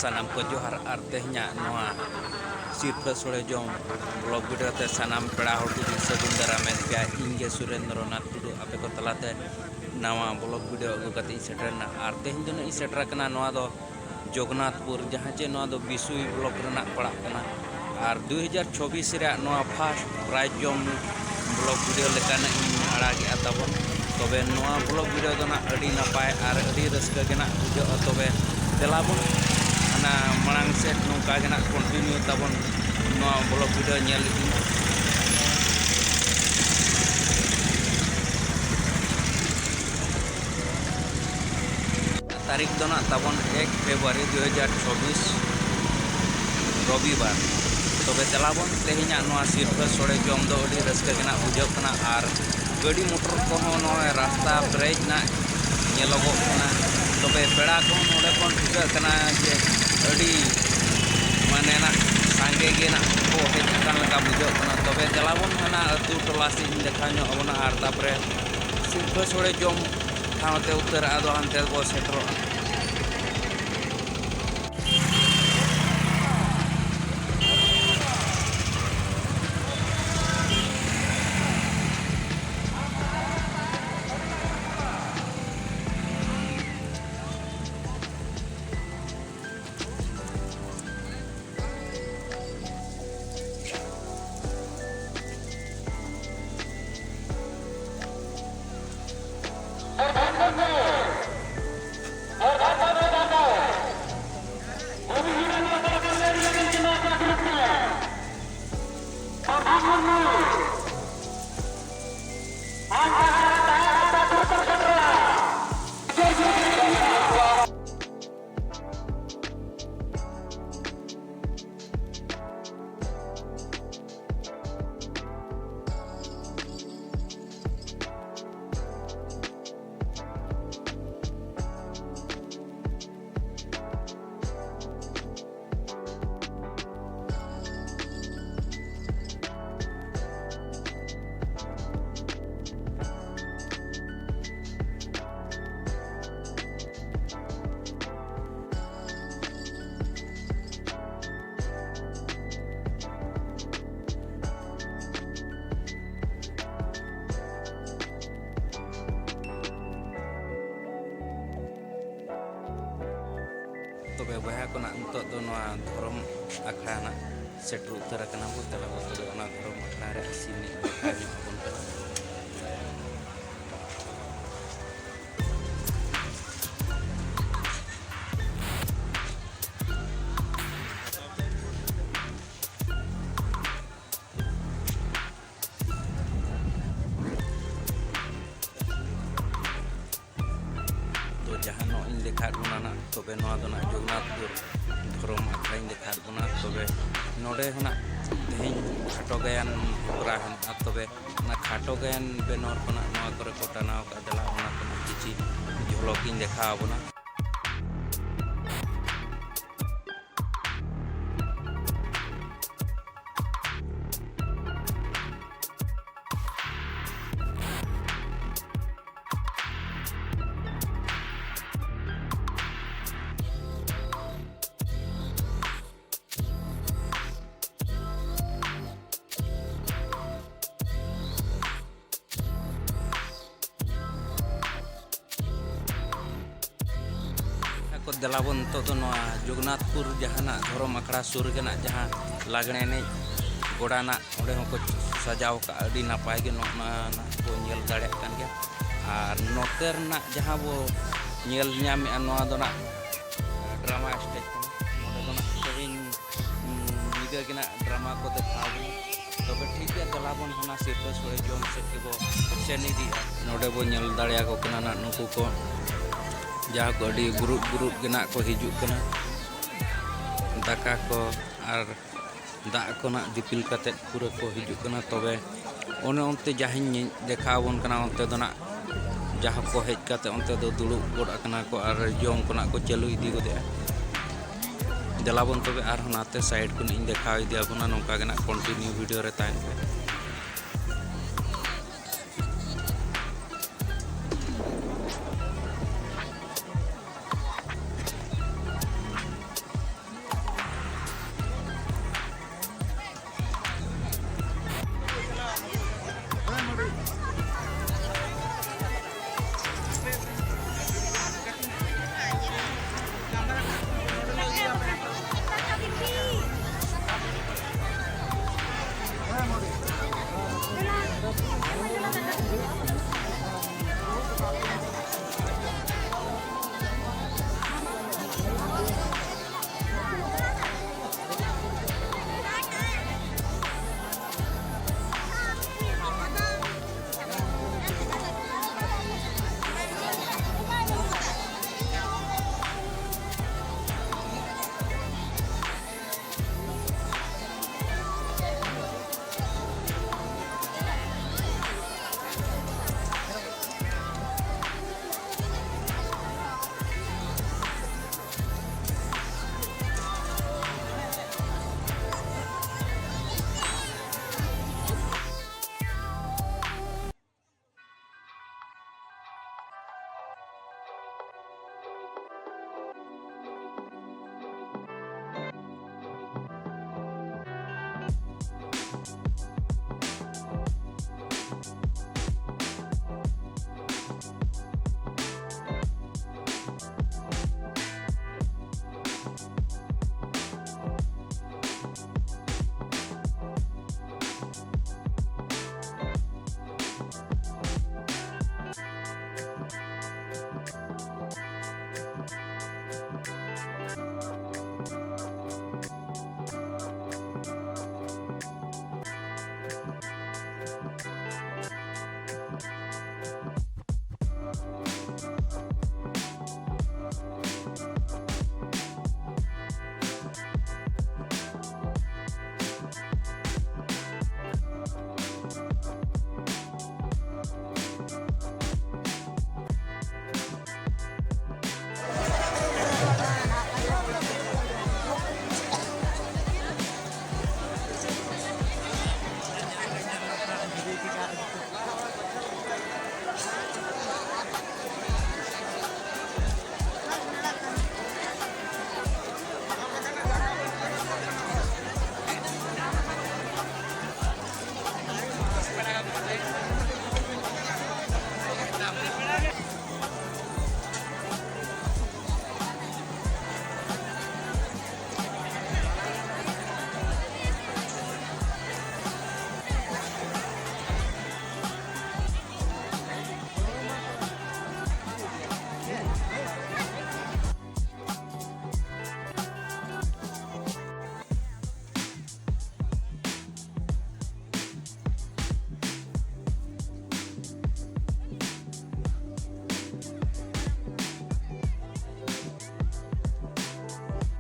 सानाम को जोहार आर तेहना नोआ सिरफा सोड़े जम ब्लॉग वीडियो ते सानाम पेड़ा हर को सगुन दारामें पे इंगे सुरेंद्रनाथ टुडू आपे को तलाते नवा ब्लॉग वीडियो अगु कते सेटरना आर तेहन दिन सेटर कना नोआ दो जगन्नाथपुर जहाँ चे नोआ दो बिसुई ब्लॉक रना पड़ा कना आर 2024 रे नोआ फर्स्ट प्राइज जम ब्लॉग वीडियो लेकाना आड़ागे ताबन तबे नोआ ब्लॉग वीडियो दो ना अड़ी नपाय आर अड़ी रस्का गेना बुझो तबे देलाबन ना मांग सेट नौका गेना कंटिन्यू ताबन नोआ ब्लॉग वीडियो नेल इदी तारीख दो ना ताबन 1 फरवरी 2024 रविवार तबे देलाबन तेहिना नोआ सिरफा सोड़े जम दो अड़ी रस्का गेना बुझो कना आर गाड़ी मोटर को रास्ता ब्रेज ना नेलोगो कना तबे पेड़ा को नोडे कोन ठिका कना जे अड़ी माने ना सांगे गे ना को हेज कान लगा बुझो कना तबे देलाबन ना अतु टोला से देखा नो अबना आर तापरे सिरफा सोड़े जम थावते उतर आदो हानते को सेटरो तबे बहा को तो धर्म आखड़ा ना सेटर उतर कना बो तला तबे धर्म आखड़ा रे सिनी बन कना जहाँ इन देखा ना तबे जगन्नाथपुर धर्म आखड़ा देखा तबे नोडे होना तेहन खाटो गायन होरा तबे खाटो गायन बेनर को को टानाव का दला किसी झलक देखा बना को देलाबन तो जगन्नाथपुर जहाँ धर्म आखड़ा सुर के जहाँ लागणे एने गोड़ाना ओडे को सजाव का अड़ी नापाय गे को नेल दाड़े कान गया आर नोते रना जहाँ वो नेल ᱧᱟᱢ नोआ दो ड्रामा स्टेज तेहन निदा के ड्रामा को देखा तबे ठीक है देलाबन होना सिरफा सोड़े जम से को सेन इदी नोडे बो नेल दाड़े को कना नुकु को जहाँ को अड़ी गुरुप के को हिजुक कना दाका को आर दा को दिपिल कते पूरा को हिजुक कना तबे ओने ओनते जहाँ देखा बन कना ओनते दो जहाँ को हेज कते ओनते दो दुड़ुब गोड़ कना को आर जम को चालू इदी गोदे देलाबन तबे आर होनाते साइड को देखा इदी आबना नौका कंटिन्यू वीडियो रे ताइन पे।